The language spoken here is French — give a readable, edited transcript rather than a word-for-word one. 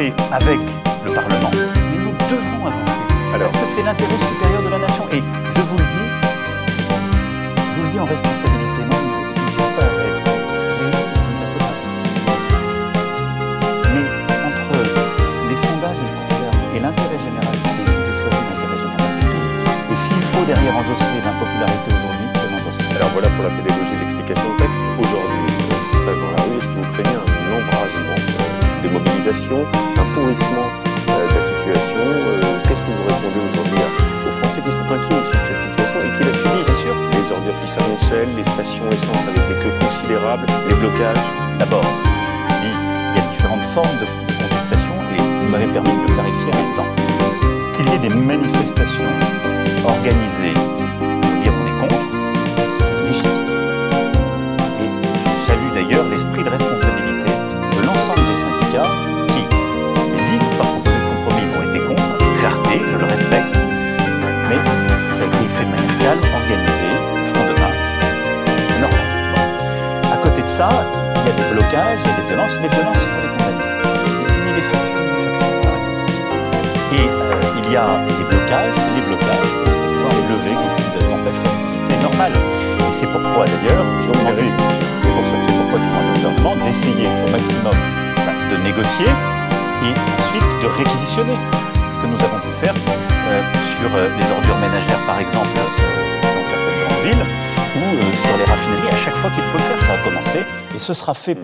fait avec le Parlement. Mais nous devons avancer. Parce que c'est l'intérêt supérieur de la nation. Et je vous le dis en responsabilité. Moi, je ne cherche pas à être élu, je ne peux pas partir. Mais entre les sondages et le couvert et l'intérêt général du pays, je choisis l'intérêt général du pays. Et s'il faut derrière endosser l'impopularité aujourd'hui, je l'endosserai. Alors voilà pour la pédagogie et l'explication de texte. Aujourd'hui, ce qui se passe dans la rue, est-ce que vous craignez un embrasement des mobilisations, un pourrissement de la situation? Qu'est-ce que vous répondez aujourd'hui aux Français qui sont inquiets aussi de cette situation et qui la subissent? Bien sûr. Les ordures qui s'amoncellent, les stations essence avec des queues considérables, les blocages. D'abord, il y a différentes formes de contestation et vous m'avez permis de le clarifier à l'instant. Qu'il y ait des manifestations organisées pour dire on est contre, c'est légitime. Et je salue d'ailleurs l'esprit de responsabilité de l'ensemble des syndicats qui, dit par proposé de compromis, ont été contre, clarté, je le respecte, mais ça a été fait de manière calme, organisée, front de masse, normal. À côté de ça, il y a des blocages, il y a des violences. Les violences, il faut les condamner. Ni les factions, ni les factions. Et il y a des blocages, il faut pouvoir les lever quand ils empêchent l'activité normale. Et c'est pourquoi d'ailleurs, c'est pourquoi je demande au gouvernement d'essayer au maximum de négocier et ensuite de réquisitionner. Ce que nous avons pu faire sur les ordures ménagères, par exemple, dans certaines grandes villes, ou sur les raffineries, à chaque fois qu'il faut le faire, ça a commencé, et ce sera fait pour